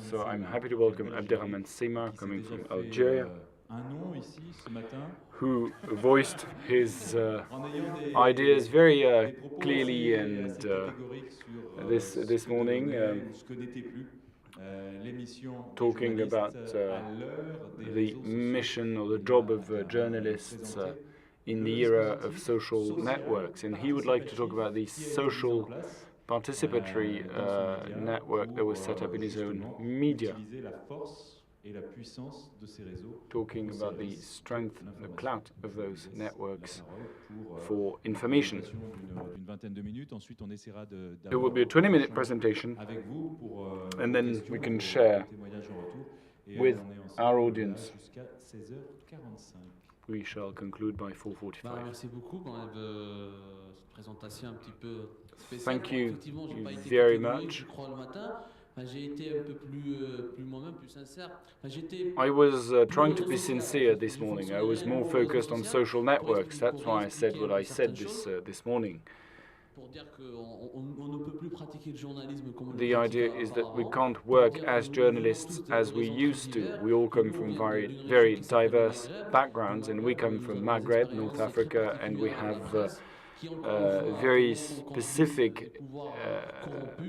So I'm happy to welcome Abderrahmane Semmar, coming from Algeria, who voiced his ideas very clearly and this morning, talking about the mission or the job of journalists in the era of social networks. And he would like to talk about the social participatory network that was set up in his own media, talking about the strength, the clout of those networks for information. It will be a 20-minute presentation, and then we can share with our audience. We shall conclude by 4:45. Thank you very much. I was trying to be sincere this morning. I was more focused on social networks. That's why I said what I said this morning. The idea is that we can't work as journalists as we used to. We all come from very diverse backgrounds, and we come from Maghreb, North Africa, and we have very specific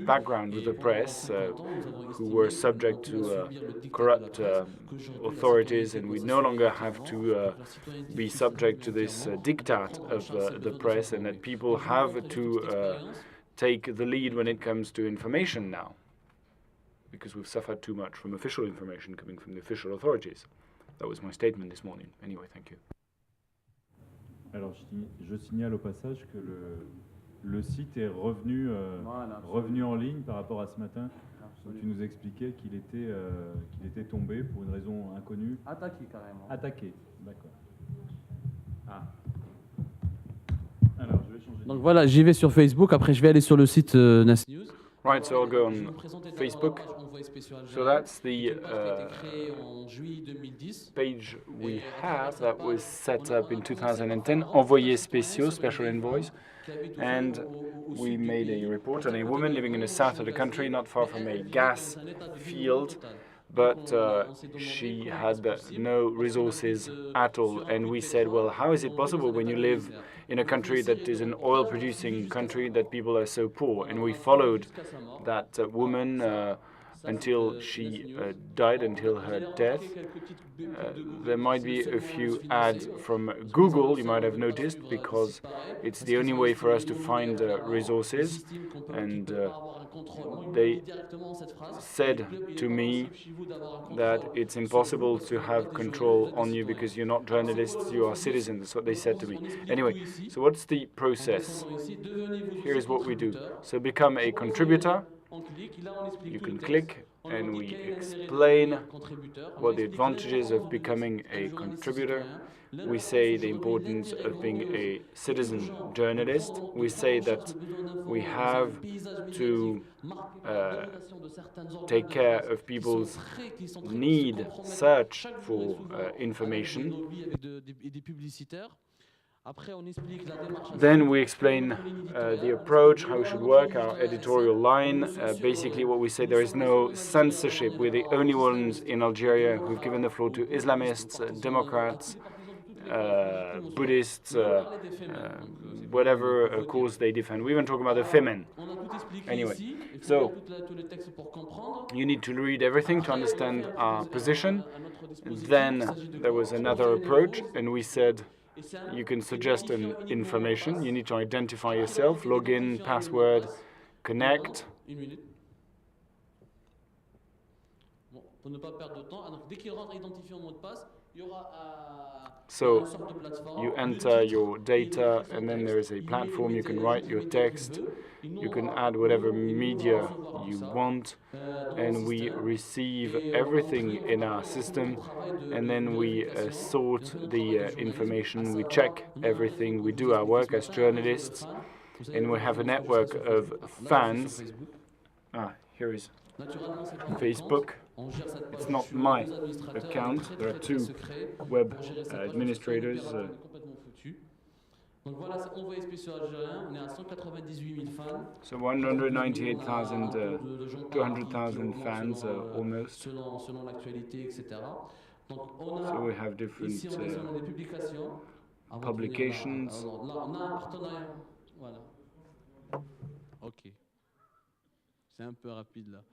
background with the press, who were subject to corrupt authorities, and we no longer have to be subject to this diktat of the press, and that people have to take the lead when it comes to information now, because we've suffered too much from official information coming from the official authorities. That was my statement this morning. Anyway, thank you. Alors, je signale au passage que le site est revenu en ligne par rapport à ce matin. Donc, tu nous expliquais qu'il était tombé pour une raison inconnue. Attaqué carrément. Attaqué, d'accord. Ah. Alors, je vais changer. Donc voilà, j'y vais sur Facebook. Après, je vais aller sur le site Nas News. Right, so I'll go on Facebook. So that's the page we have that was set up in 2010, Envoyés spéciaux, special envoys. And we made a report on a woman living in the south of the country, not far from a gas field, but she had no resources at all. And we said, well, how is it possible when you live in a country that is an oil-producing country that people are so poor? And we followed that woman until she died, until her death. There might be a few ads from Google, you might have noticed, because it's the only way for us to find resources. And they said to me that it's impossible to have control on you because you're not journalists, you are citizens. That's what they said to me. Anyway, so what's the process? Here's what we do. So become a contributor. You can click, and we explain what the advantages of becoming a contributor. We say the importance of being a citizen journalist. We say that we have to take care of people's search for information. Then we explain the approach, how we should work, our editorial line. Basically what we say, there is no censorship. We're the only ones in Algeria who've given the floor to Islamists, Democrats, Buddhists, whatever cause they defend. We even talk about the Femen. Anyway, so you need to read everything to understand our position. Then there was another approach, and we said, you can suggest an information. You need to identify yourself, log in, password, connect. So you enter your data, and then there is a platform. You can write your text. You can add whatever media you want, and we receive everything in our system, and then we sort the information. We check everything. We do our work as journalists, and we have a network of fans. Here is Facebook. It's not my account. There are two web administrators. Donc voilà, c'est envoyé spéciaux algérien. On est à 198 000 fans. So 198,000, De gens par 200,000 article, fans almost. selon l'actualité, etc. Donc on So we a, have different ici on est selon les publications. Avant de venir là, publications. alors là, on a un partenariat. Voilà. Ok. C'est un peu rapide là.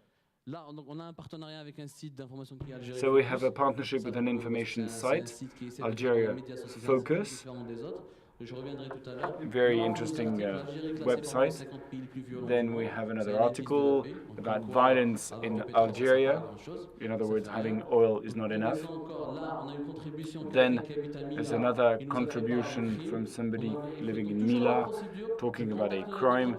Là, on a un partenariat avec un site d'information qui est Algérie. So we have a partnership with an information site, Algeria Focus. Je reviendrai tout à l'heure. Very interesting website. Then we have another article about violence in Algeria. In other words, having oil is not enough. Then there's another contribution from somebody living in Mila, talking about a crime.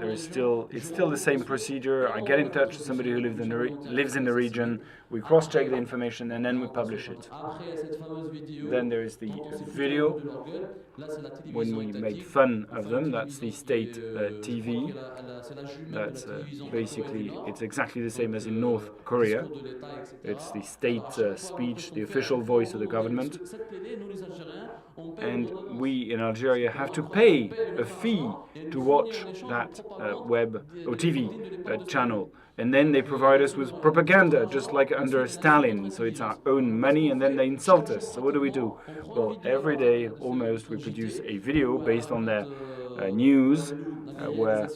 It's still the same procedure. I get in touch with somebody who lives in the region. We cross-check the information and then we publish it. Then there is the video when we made fun of them. That's the state TV. That's basically, it's exactly the same as in North Korea. It's the state speech, the official voice of the government. And we in Algeria have to pay a fee to watch that web or TV channel. And then they provide us with propaganda, just like under Stalin. So it's our own money, and then they insult us. So what do? Well, every day, almost, we produce a video based on their news, where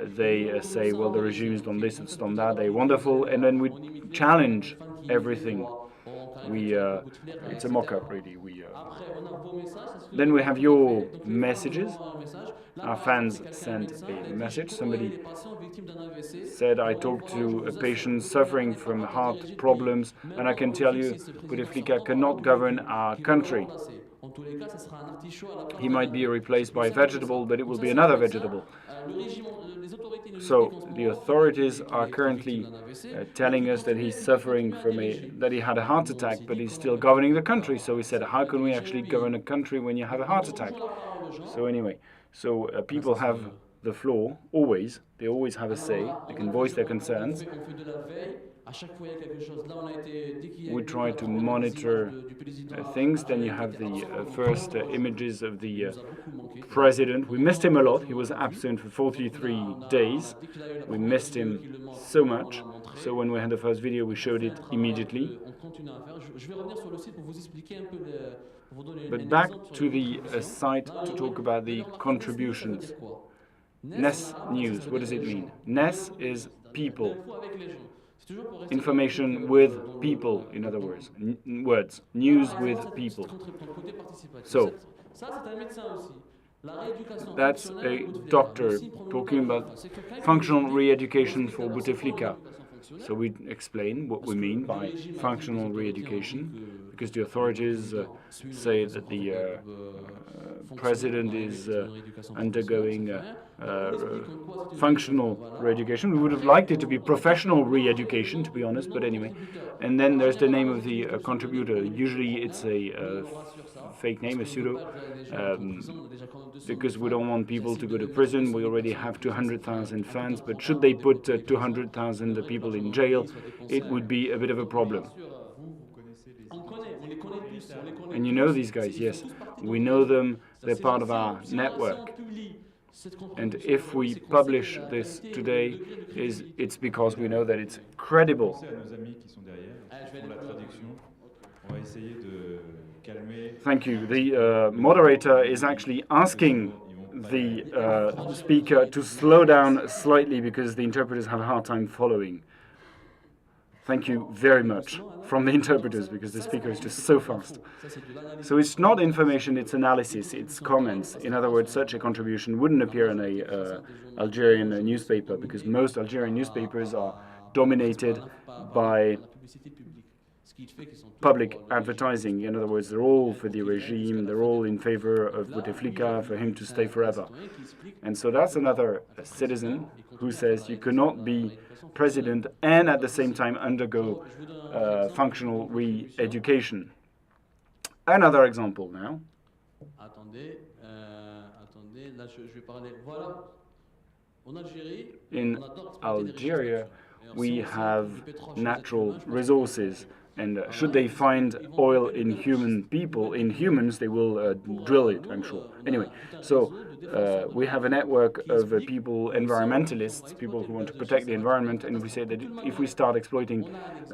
they say, well, the regime has done this, it's done that, they're wonderful, and then we challenge everything. It's a mock-up, really. Then we have your messages. Our fans send a message. Somebody said, I talked to a patient suffering from heart problems, and I can tell you, Bouteflika cannot govern our country. He might be replaced by a vegetable, but it will be another vegetable. So the authorities are currently telling us that he's suffering that he had a heart attack, but he's still governing the country. So we said, how can we actually govern a country when you have a heart attack? So anyway, people have the floor, always. They always have a say. They can voice their concerns. We try to monitor things. Then you have the first images of the president. We missed him a lot. He was absent for 43 days. We missed him so much. So when we had the first video, we showed it immediately. But back to the site to talk about the contributions. NES News, what does it mean? NES is people. Information with people, in other words. News with people. So, that's a doctor talking about functional re-education for Bouteflika. So we explain what we mean by functional re-education, because the authorities say that the president is undergoing functional re-education. We would have liked it to be professional re-education, to be honest, but anyway. And then there's the name of the contributor. Usually it's a fake name, a pseudo, because we don't want people to go to prison. We already have 200,000 fans, but should they put 200,000 people in jail, it would be a bit of a problem. And you know these guys, yes. We know them, they're part of our network. And if we publish this today, it's because we know that it's credible. Thank you. The moderator is actually asking the speaker to slow down slightly because the interpreters have a hard time following. Thank you very much from the interpreters, because the speaker is just so fast. So it's not information, it's analysis, it's comments. In other words, such a contribution wouldn't appear in a Algerian newspaper, because most Algerian newspapers are dominated by public advertising. In other words, they're all for the regime, they're all in favor of Bouteflika, for him to stay forever. And so that's another citizen who says you cannot be president and at the same time undergo functional re-education. Another example now. In Algeria, we have natural resources. And should they find oil in humans, they will drill it, I'm sure. Anyway, so we have a network of people, environmentalists, people who want to protect the environment, and we say that if we start exploiting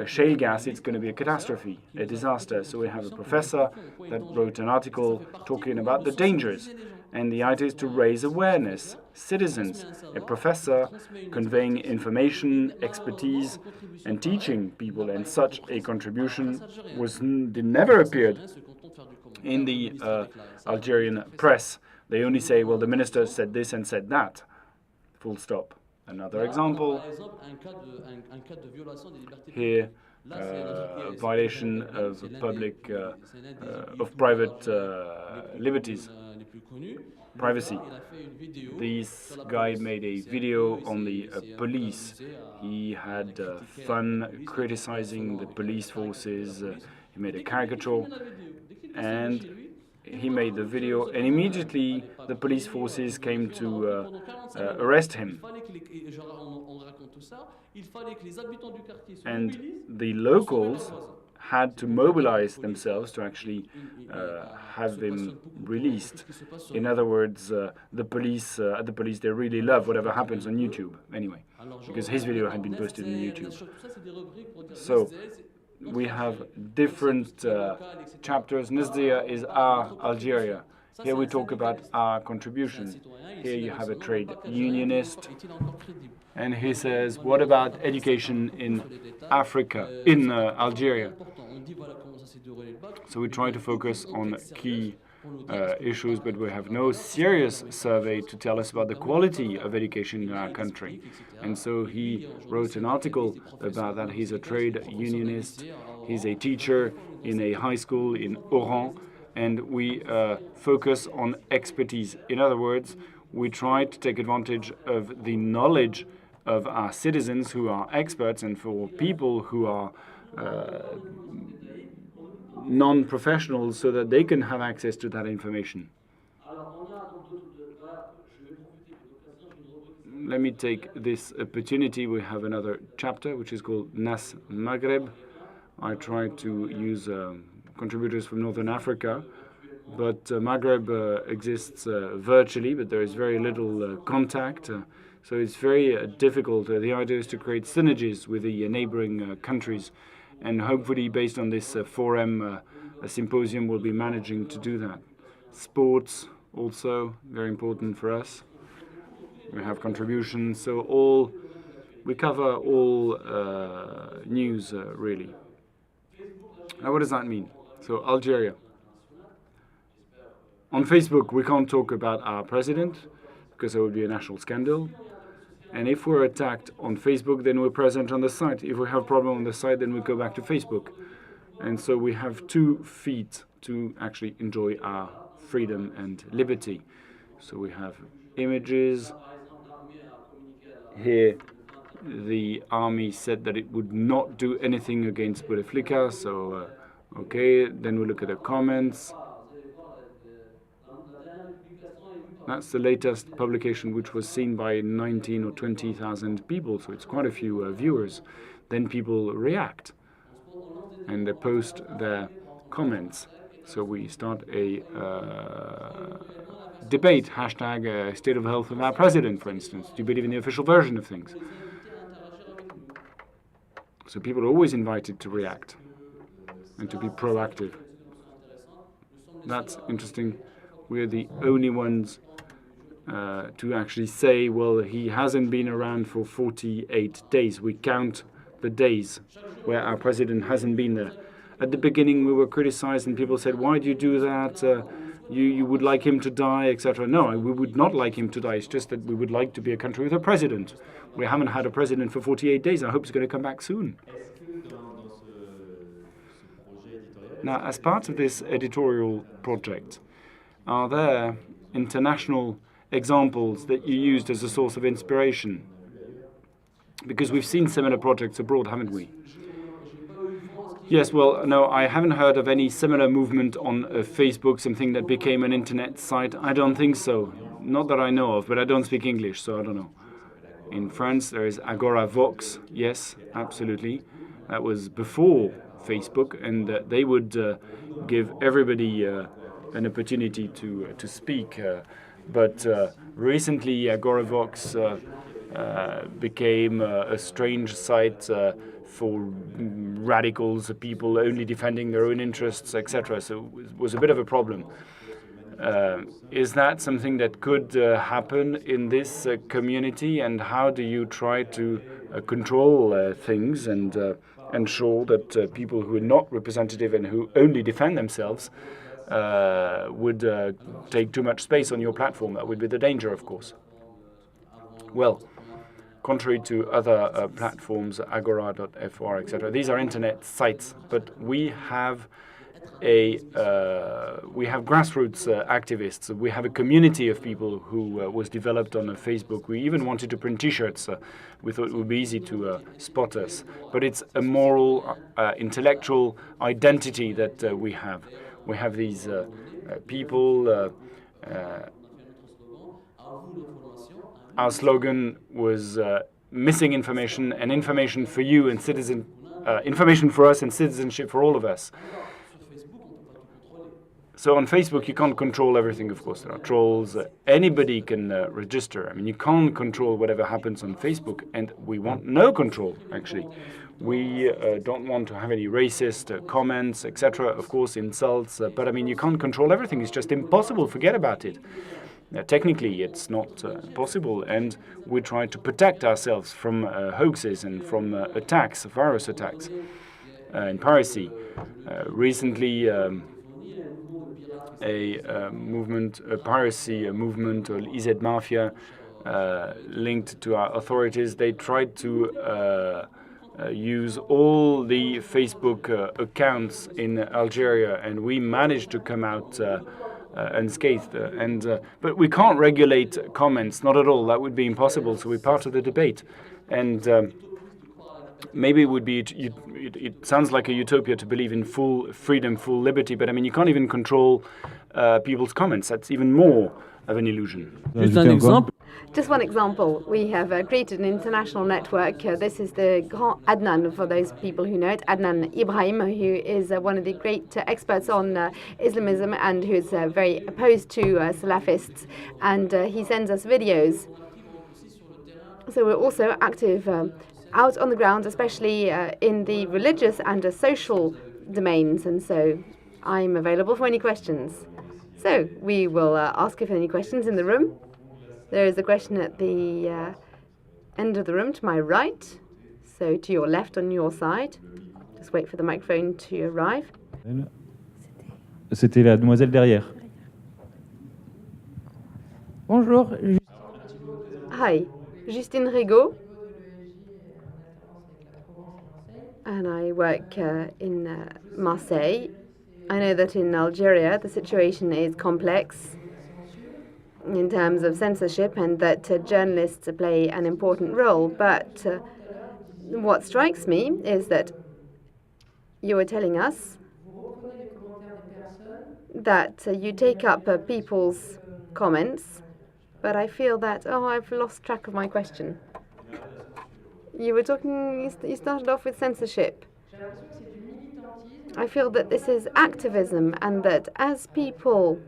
shale gas, it's going to be a catastrophe, a disaster. So we have a professor that wrote an article talking about the dangers. And the idea is to raise awareness, citizens, a professor conveying information, expertise, and teaching people. And such a contribution never appeared in the Algerian press. They only say, well, the minister said this and said that. Full stop. Another example. Here, violation of private liberties, privacy. This guy made a video on the police. He had fun criticizing the police forces. He made a caricature, and he made the video, and immediately the police forces came to arrest him. And the locals had to mobilize themselves to actually have him released. In other words, the police, they really love whatever happens on YouTube, anyway, because his video had been posted on YouTube. So we have different chapters. Nesdia is our Algeria. Here we talk about our contribution. Here you have a trade unionist, and he says, what about education in Africa, in Algeria? So we try to focus on key issues, but we have no serious survey to tell us about the quality of education in our country. And so he wrote an article about that. He's a trade unionist. He's a teacher in a high school in Oran, and we focus on expertise. In other words, we try to take advantage of the knowledge of our citizens who are experts, and for people who are non-professionals, so that they can have access to that information. Let me take this opportunity. We have another chapter which is called Nas Maghreb. I try to use contributors from Northern Africa, but Maghreb exists virtually, but there is very little contact. So it's very difficult. The idea is to create synergies with the neighboring countries, and hopefully based on this forum, a symposium will be managing to do that. Sports also very important for us. We have contributions, so we cover all news really. Now what does that mean? So Algeria. On Facebook we can't talk about our president because there would be a national scandal. And if we're attacked on Facebook, then we're present on the site. If we have a problem on the site, then we go back to Facebook. And so we have 2 feet to actually enjoy our freedom and liberty. So we have images. Here, the army said that it would not do anything against Bouteflika. So, okay, then we look at the comments. That's the latest publication, which was seen by 19 or 20,000 people, so it's quite a few viewers. Then people react, and they post their comments. So we start a debate, hashtag state of health of our president, for instance. Do you believe in the official version of things? So people are always invited to react and to be proactive. That's interesting. We're the only ones to actually say, well, he hasn't been around for 48 days. We count the days where our president hasn't been there. At the beginning, we were criticized, and people said, why do you do that? You would like him to die, etc. No, we would not like him to die. It's just that we would like to be a country with a president. We haven't had a president for 48 days. I hope he's going to come back soon. Now, as part of this editorial project, are there international examples that you used as a source of inspiration? Because we've seen similar projects abroad, haven't we? Yes, well, no, I haven't heard of any similar movement on Facebook, something that became an internet site. I don't think so. Not that I know of, but I don't speak English, so I don't know. In France, there is Agora Vox. Yes, absolutely. That was before Facebook, and they would give everybody an opportunity to speak. But recently, Agoravox became a strange site for radicals, people only defending their own interests, etc. So it was a bit of a problem. Is that something that could happen in this community, and how do you try to control things and ensure that people who are not representative and who only defend themselves would take too much space on your platform? That would be the danger, of course. Well, contrary to other platforms, agora.fr, etc., these are internet sites, but we have grassroots activists. We have a community of people who was developed on Facebook. We even wanted to print T-shirts. We thought it would be easy to spot us. But it's a moral, intellectual identity that we have. We have these people. Our slogan was missing information and information for you and information for us and citizenship for all of us. So on Facebook, you can't control everything, of course. There are trolls. Anybody can register. I mean, you can't control whatever happens on Facebook, and we want no control, actually. We don't want to have any racist comments, etc., of course, insults. But, I mean, you can't control everything. It's just impossible. Forget about it. Technically, it's not possible, and we try to protect ourselves from hoaxes and from attacks, virus attacks, and piracy. Recently, a piracy movement, or IZ Mafia, linked to our authorities, they tried to use all the Facebook accounts in Algeria, and we managed to come out unscathed. But we can't regulate comments, not at all. That would be impossible. So we're part of the debate, and maybe it would be. It sounds like a utopia to believe in full freedom, full liberty. But I mean, you can't even control people's comments. That's even more of an illusion. Just one example. We have created an international network. This is the Grand Adnan, for those people who know it. Adnan Ibrahim, who is one of the great experts on Islamism and who is very opposed to Salafists. And he sends us videos. So we're also active out on the ground, especially in the religious and social domains. And so I'm available for any questions. So we will ask if any questions in the room. There is a question at the end of the room to my right, so to your left on your side. Just wait for the microphone to arrive. C'était la demoiselle derrière. Bonjour. Hi, Justine Rigaud. And I work in Marseille. I know that in Algeria the situation is complex in terms of censorship, and that journalists play an important role. But what strikes me is that you were telling us that you take up people's comments, but I feel that, I've lost track of my question. You were talking, you started off with censorship. I feel that this is activism, and that as people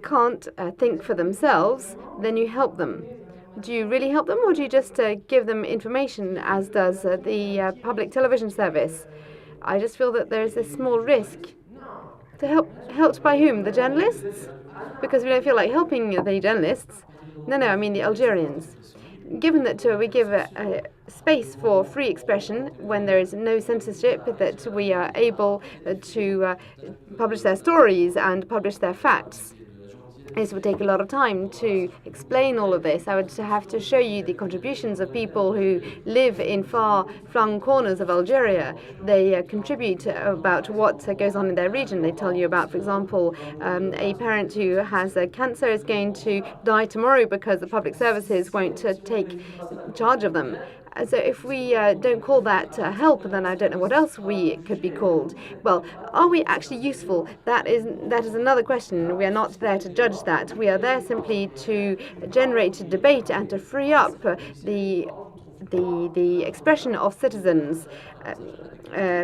can't think for themselves, then you help them. Do you really help them, or do you just give them information, as does the public television service? I just feel that there is a small risk. To helped by whom? The journalists? Because we don't feel like helping the journalists. No, I mean the Algerians. Given that we give a space for free expression when there is no censorship, that we are able to publish their stories and publish their facts. This would take a lot of time to explain all of this. I would have to show you the contributions of people who live in far-flung corners of Algeria. They contribute about what goes on in their region. They tell you about, for example, a parent who has cancer is going to die tomorrow because the public services won't take charge of them. So if we don't call that help, then I don't know what else we could be called. Well, are we actually useful? That is another question. We are not there to judge that. We are there simply to generate a debate and to free up the the expression of citizens,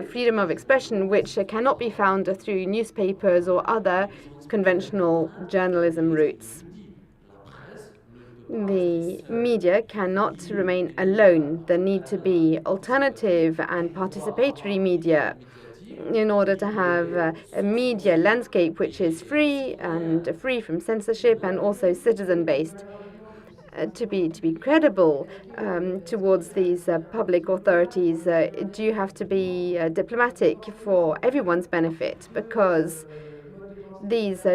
freedom of expression, which cannot be found through newspapers or other conventional journalism routes. The media cannot remain alone. There need to be alternative and participatory media in order to have a media landscape which is free and free from censorship and also citizen-based. To be credible towards these public authorities, do you have to be diplomatic for everyone's benefit? Because these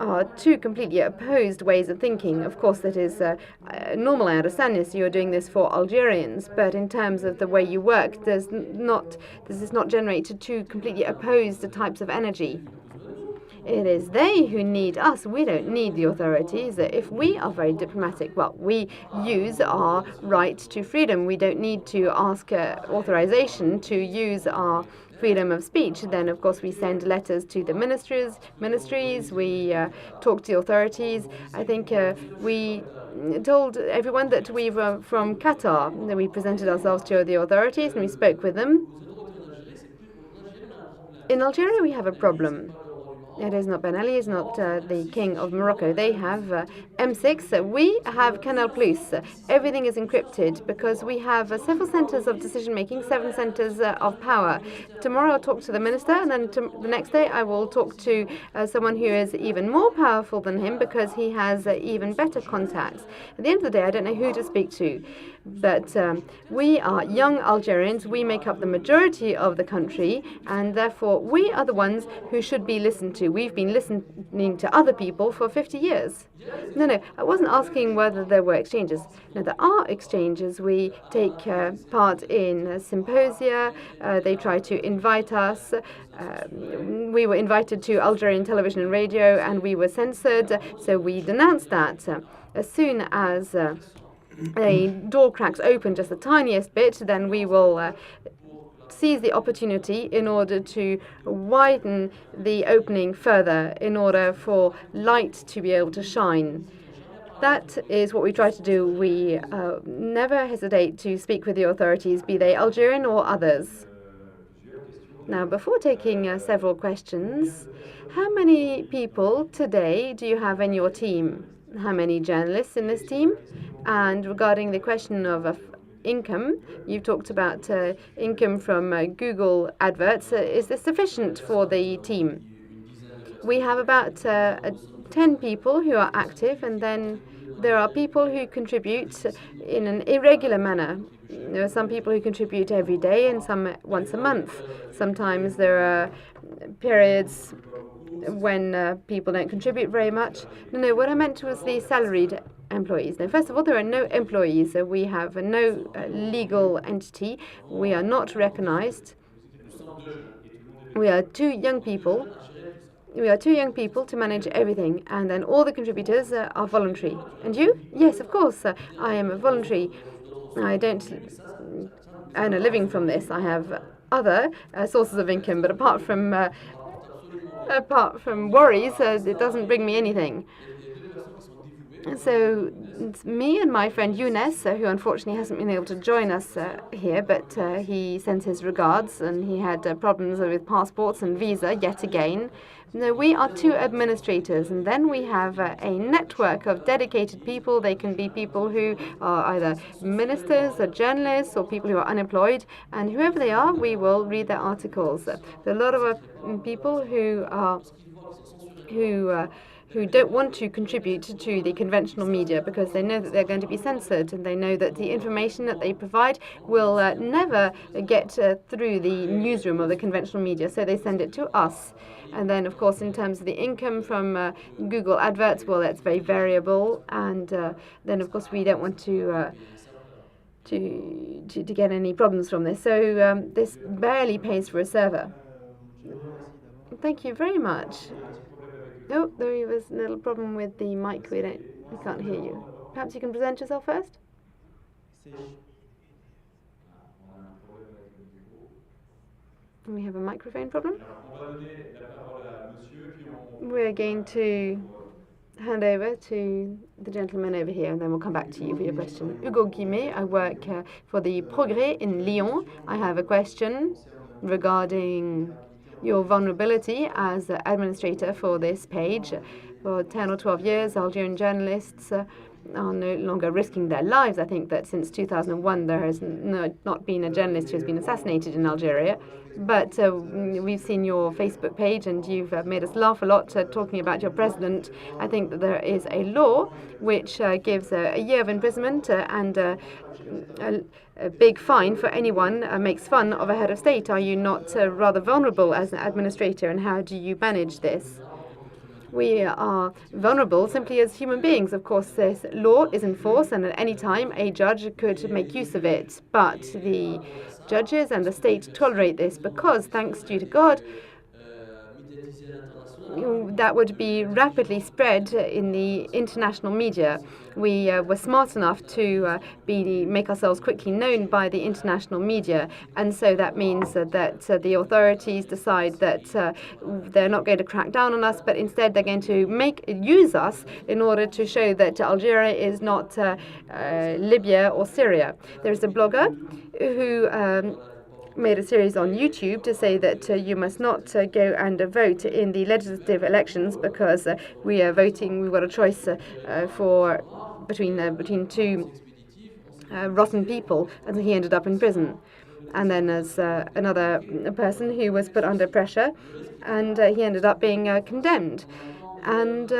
are two completely opposed ways of thinking. Of course, that is normal. I understand this. You're doing this for Algerians, but in terms of the way you work, this is not generated two completely opposed types of energy. It is they who need us. We don't need the authorities. If we are very diplomatic, well, we use our right to freedom. We don't need to ask authorization to use our freedom of speech. Then, of course, we send letters to the ministries. We talk to the authorities. I think we told everyone that we were from Qatar. We presented ourselves to the authorities and we spoke with them. In Algeria, we have a problem. It is not Ben Ali, it's not the King of Morocco. They have M6. We have Canal Plus. Everything is encrypted because we have several centers of decision-making, 7 centers of power. Tomorrow I'll talk to the minister, and then the next day I will talk to someone who is even more powerful than him because he has even better contacts. At the end of the day, I don't know who to speak to. But we are young Algerians. We make up the majority of the country, and therefore we are the ones who should be listened to. We've been listening to other people for 50 years. No, I wasn't asking whether there were exchanges. No, there are exchanges. We take part in symposia. They try to invite us. We were invited to Algerian television and radio, and we were censored. So we denounced that. As soon as a door cracks open just the tiniest bit, then we will seize the opportunity in order to widen the opening further, in order for light to be able to shine. That is what we try to do. We never hesitate to speak with the authorities, be they Algerian or others. Now, before taking several questions, how many people today do you have in your team? How many journalists in this team? And regarding the question of income, you've talked about income from Google adverts. Is this sufficient for the team? We have about 10 people who are active, and then there are people who contribute in an irregular manner. There are some people who contribute every day and some once a month. Sometimes there are periods when people don't contribute very much. No, what I meant was the salaried employees. Now, first of all, there are no employees. We have no legal entity. We are not recognized. We are too young people. We are too young people to manage everything, and then all the contributors are voluntary. And you? Yes, of course. I am a voluntary. I don't earn a living from this. I have other sources of income, but apart from worries, it doesn't bring me anything. So it's me and my friend Younes, who unfortunately hasn't been able to join us here, but he sends his regards, and he had problems with passports and visa yet again. No, we are 2 administrators, and then we have a network of dedicated people. They can be people who are either ministers or journalists or people who are unemployed, and whoever they are, we will read their articles. There are a lot of people who don't want to contribute to the conventional media because they know that they're going to be censored, and they know that the information that they provide will never get through the newsroom of the conventional media, so they send it to us. And then, of course, in terms of the income from Google adverts, well, that's very variable, and then, of course, we don't want to get any problems from this. So this barely pays for a server. Thank you very much. Oh, there was a little problem with the mic. We can't hear you. Perhaps you can present yourself first? We have a microphone problem. We're going to hand over to the gentleman over here, and then we'll come back to you for your question. Hugo Guimet, I work for the Progrès in Lyon. I have a question regarding your vulnerability as administrator for this page. For 10 or 12 years, Algerian journalists are no longer risking their lives. I think that since 2001, there has not been a journalist who has been assassinated in Algeria. But we've seen your Facebook page, and you've made us laugh a lot talking about your president. I think that there is a law which gives a year of imprisonment and a big fine for anyone makes fun of a head of state. Are you not rather vulnerable as an administrator, and how do you manage this? We are vulnerable simply as human beings. Of course, this law is in force, and at any time a judge could make use of it. But the judges and the state tolerate this because, thanks to God, that would be rapidly spread in the international media. We were smart enough to make ourselves quickly known by the international media, and so that means that the authorities decide that they're not going to crack down on us, but instead they're going to use us in order to show that Algeria is not Libya or Syria. There's a blogger who made a series on YouTube to say that you must not go and vote in the legislative elections because we are voting. We've got a choice between two rotten people, and he ended up in prison. And then there's another person who was put under pressure, and he ended up being condemned and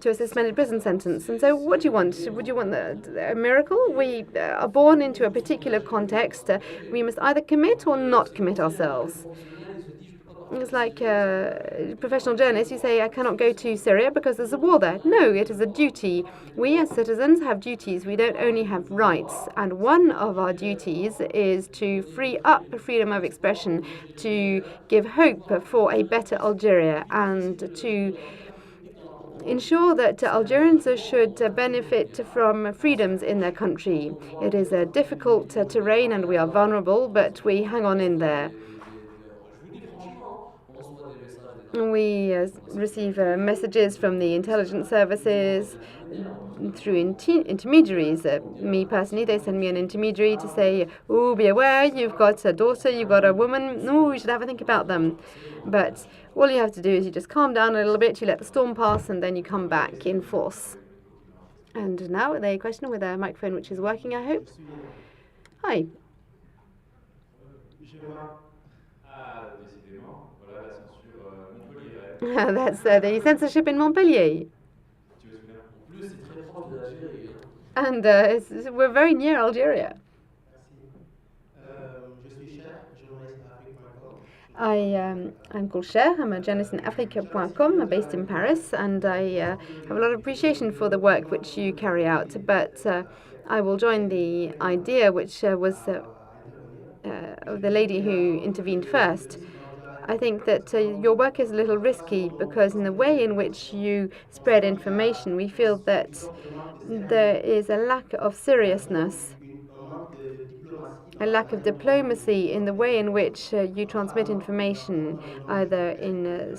to a suspended prison sentence. And so what do you want? Would you want a miracle? We are born into a particular context. We must either commit or not commit ourselves. It's like professional journalists, you say, I cannot go to Syria because there's a war there. No, it is a duty. We as citizens have duties. We don't only have rights. And one of our duties is to free up freedom of expression, to give hope for a better Algeria, and to ensure that Algerians should benefit from freedoms in their country. It is a difficult terrain and we are vulnerable, but we hang on in there. We receive messages from the intelligence services through intermediaries. Me personally, they send me an intermediary to say, oh, be aware, you've got a daughter, you've got a woman, oh, you should have a think about them. But all you have to do is you just calm down a little bit, you let the storm pass, and then you come back in force. And now the question with a microphone which is working, I hope. Hi. That's the censorship in Montpellier. And we're very near Algeria. I'm called Cher. I'm a journalist in Africa.com. I'm based in Paris, and I have a lot of appreciation for the work which you carry out. But I will join the idea which was of the lady who intervened first. I think that your work is a little risky because in the way in which you spread information, we feel that there is a lack of seriousness, a lack of diplomacy in the way in which you transmit information, either in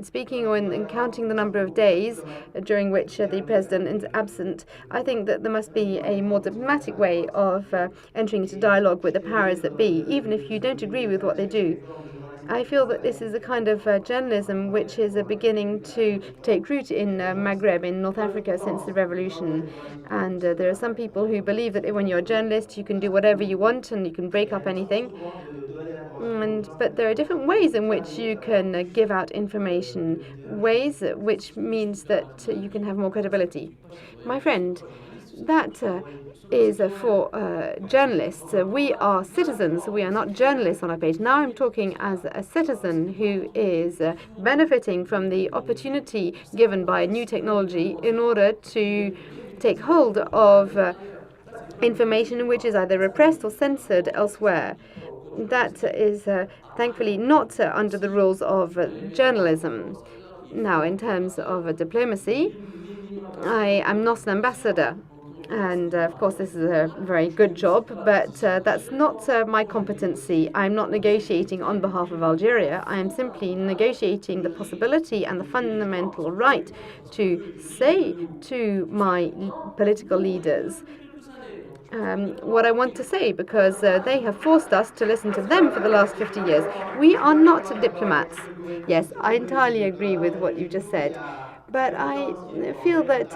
speaking or in counting the number of days during which the president is absent. I think that there must be a more diplomatic way of entering into dialogue with the powers that be, even if you don't agree with what they do. I feel that this is a kind of journalism which is beginning to take root in Maghreb, in North Africa, since the revolution. And there are some people who believe that when you're a journalist, you can do whatever you want and you can break up anything. But there are different ways in which you can give out information, ways which means that you can have more credibility. My friend, that is for journalists. We are citizens. We are not journalists on our page. Now I'm talking as a citizen who is benefiting from the opportunity given by new technology in order to take hold of information which is either repressed or censored elsewhere. That is thankfully not under the rules of journalism. Now, in terms of diplomacy, I am not an ambassador. And of course, this is a very good job, but that's not my competency. I'm not negotiating on behalf of Algeria. I am simply negotiating the possibility and the fundamental right to say to my political leaders what I want to say, because they have forced us to listen to them for the last 50 years. We are not diplomats. Yes, I entirely agree with what you just said, but I feel that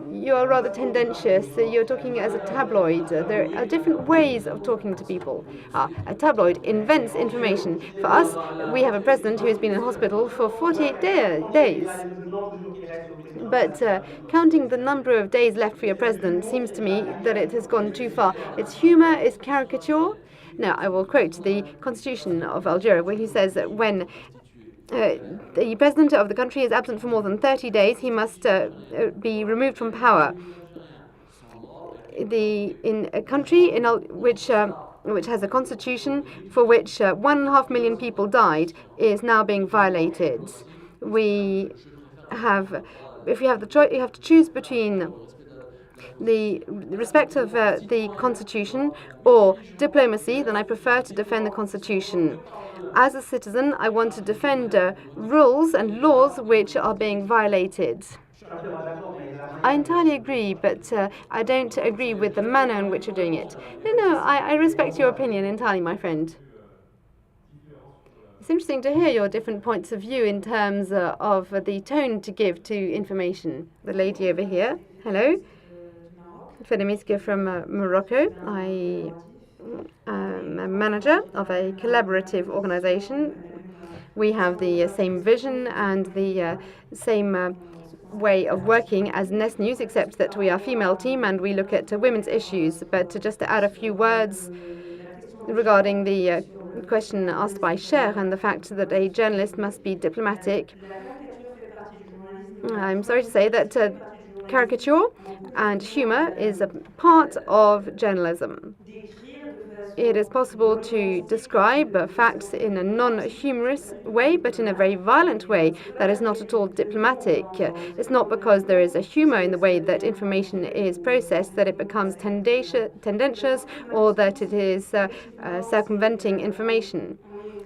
you're rather tendentious. You're talking as a tabloid. There are different ways of talking to people. A tabloid invents information. For us, we have a president who has been in hospital for 48 days. But counting the number of days left for your president seems to me that it has gone too far. It's humor, it's caricature. Now, I will quote the Constitution of Algeria, where he says that when the president of the country is absent for more than 30 days, he must be removed from power. In a country which has a constitution for which 1.5 million people died is now being violated. If you have the choice, you have to choose between the respect of the constitution or diplomacy. Then I prefer to defend the constitution. As a citizen, I want to defend rules and laws which are being violated. I entirely agree, but I don't agree with the manner in which you're doing it. No, I respect your opinion entirely, my friend. It's interesting to hear your different points of view in terms of the tone to give to information. The lady over here, hello. Fedemiska from Morocco. I am a manager of a collaborative organization. We have the same vision and the same way of working as Nest News, except that we are a female team and we look at women's issues. But just to add a few words regarding the question asked by Cher and the fact that a journalist must be diplomatic, I'm sorry to say that caricature and humor is a part of journalism. It is possible to describe facts in a non-humorous way, but in a very violent way that is not at all diplomatic. It's not because there is a humor in the way that information is processed that it becomes tendentious or that it is circumventing information.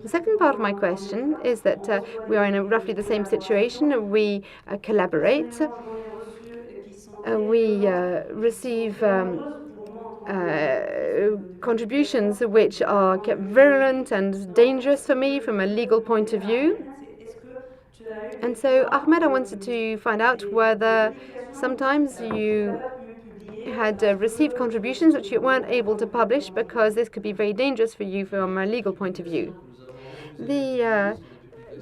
The second part of my question is that we are in roughly the same situation. We collaborate. We receive contributions which are virulent and dangerous for me from a legal point of view. And so, Ahmed, I wanted to find out whether sometimes you had received contributions which you weren't able to publish because this could be very dangerous for you from a legal point of view. The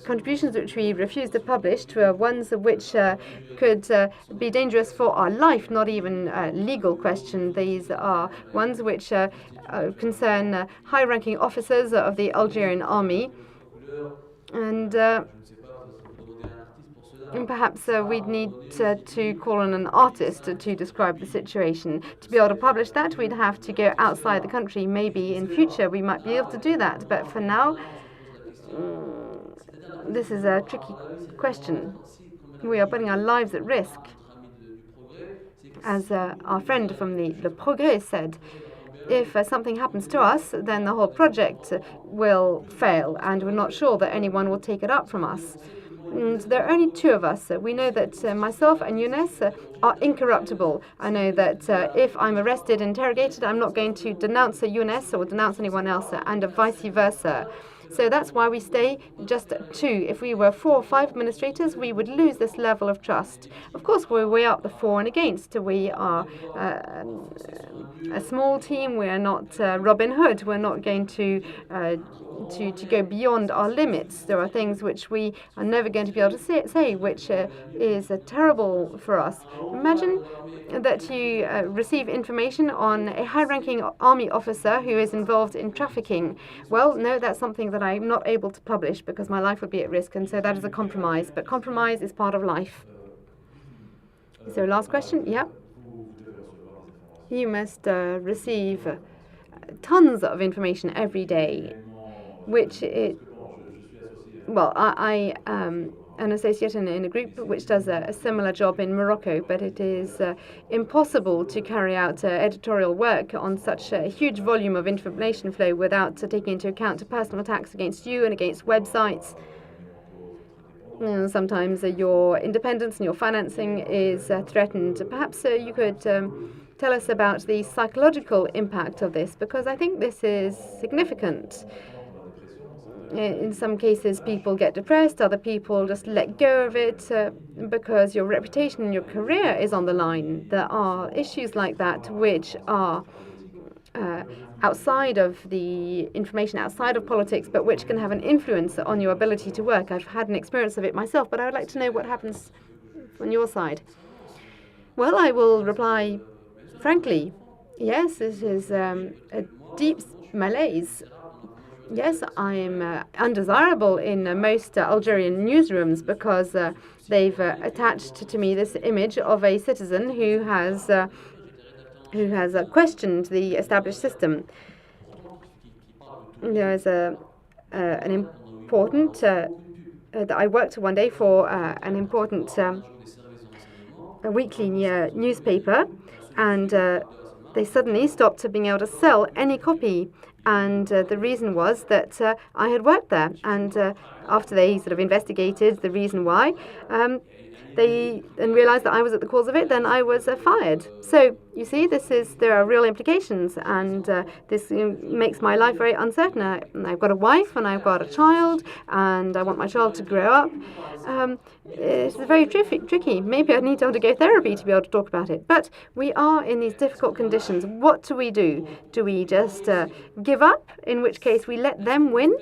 contributions which we refused to publish were ones which could be dangerous for our life, not even a legal question. These are ones which concern high-ranking officers of the Algerian army. And perhaps we'd need to call on an artist to describe the situation. To be able to publish that, we'd have to go outside the country. Maybe in future we might be able to do that. But for now, this is a tricky question. We are putting our lives at risk. As our friend from the Le Progrès said, if something happens to us, then the whole project will fail, and we're not sure that anyone will take it up from us. And there are only two of us. We know that myself and Younes are incorruptible. I know that if I'm arrested, interrogated, I'm not going to denounce Younes or denounce anyone else, and vice versa. So that's why we stay just two. If we were 4 or 5 administrators, we would lose this level of trust. Of course, we weigh up the for and against. We are a small team. We are not Robin Hood. We're not going to go beyond our limits. There are things which we are never going to be able to say which is terrible for us. Imagine that you receive information on a high-ranking army officer who is involved in trafficking. Well, no, that's something that I'm not able to publish because my life would be at risk, and so that is a compromise. But compromise is part of life. Is there a last question? Yeah. You must receive tons of information every day, which I an associate in a group which does a similar job in Morocco, but it is impossible to carry out editorial work on such a huge volume of information flow without taking into account personal attacks against you and against websites. Sometimes your independence and your financing is threatened. Perhaps you could tell us about the psychological impact of this, because I think this is significant. In some cases, people get depressed. Other people just let go of it because your reputation and your career is on the line. There are issues like that which are outside of the information, outside of politics, but which can have an influence on your ability to work. I've had an experience of it myself, but I would like to know what happens on your side. Well, I will reply frankly. Yes, it is a deep malaise. Yes, I am undesirable in most Algerian newsrooms because they've attached to me this image of a citizen who has questioned the established system. There is an important that I worked one day for an important a weekly newspaper, and they suddenly stopped being able to sell any copy. And the reason was that I had worked there. And after they sort of investigated the reason why, they then realized that I was at the cause of it, then I was fired. So, you see, there are real implications, and this makes my life very uncertain. I've got a wife, and I've got a child, and I want my child to grow up. It's very tricky. Maybe I need to undergo therapy to be able to talk about it. But we are in these difficult conditions. What do? Do we just give up, in which case we let them win?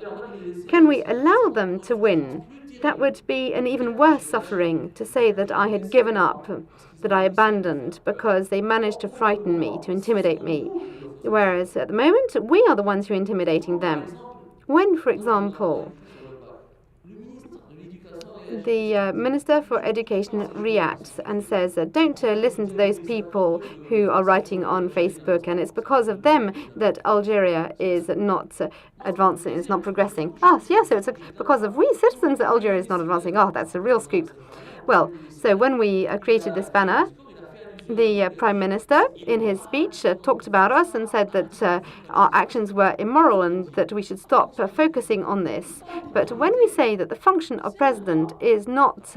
Can we allow them to win? That would be an even worse suffering, to say that I had given up, that I abandoned, because they managed to frighten me, to intimidate me. Whereas at the moment, we are the ones who are intimidating them. When, for example, the Minister for Education reacts and says, don't listen to those people who are writing on Facebook, and it's because of them that Algeria is not advancing, is not progressing. So it's because of we citizens that Algeria is not advancing. That's a real scoop. Well, so when we created this banner, the Prime Minister, in his speech, talked about us and said that our actions were immoral and that we should stop focusing on this. But when we say that the function of president is not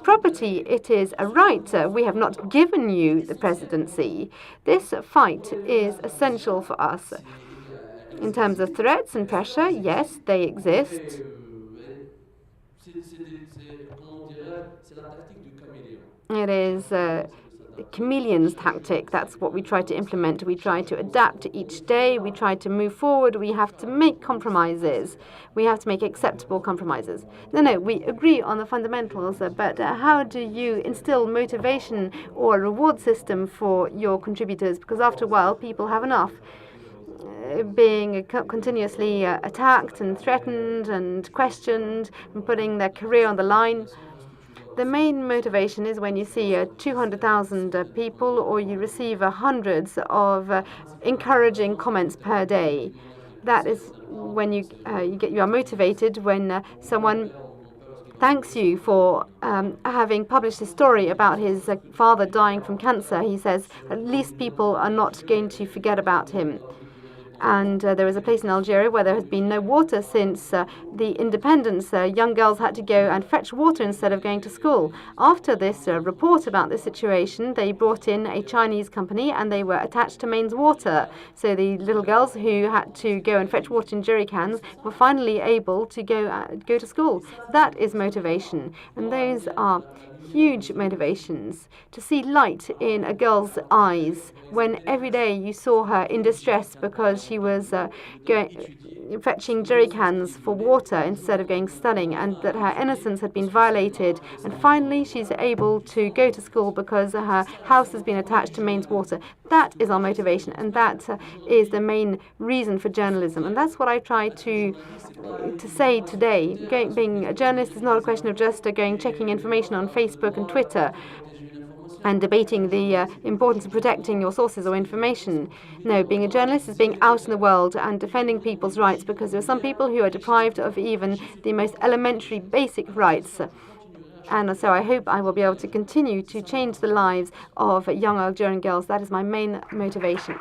property, it is a right. We have not given you the presidency. This fight is essential for us. In terms of threats and pressure, yes, they exist. It is the chameleon's tactic. That's what we try to implement. We try to adapt each day. We try to move forward. We have to make compromises. We have to make acceptable compromises. No, we agree on the fundamentals, but how do you instill motivation or a reward system for your contributors? Because after a while, people have enough. Being continuously attacked and threatened and questioned and putting their career on the line. The main motivation is when you see 200,000 people, or you receive hundreds of encouraging comments per day. That is when you are motivated when someone thanks you for having published a story about his father dying from cancer. He says at least people are not going to forget about him. And there is a place in Algeria where there has been no water since the independence. Young girls had to go and fetch water instead of going to school. After this report about this situation, they brought in a Chinese company and they were attached to mains water. So the little girls who had to go and fetch water in jerry cans were finally able to go to school. That is motivation. And those are huge motivations. To see light in a girl's eyes when every day you saw her in distress because she was fetching jerry cans for water instead of going studying, and that her innocence had been violated, and finally she's able to go to school because her house has been attached to mains water. That is our motivation, and that is the main reason for journalism, and that's what I try to say today. Being a journalist is not a question of just checking information on Facebook and Twitter. and debating the importance of protecting your sources or information. No, being a journalist is being out in the world and defending people's rights, because there are some people who are deprived of even the most elementary basic rights. And so I hope I will be able to continue to change the lives of young Algerian girls. That is my main motivation.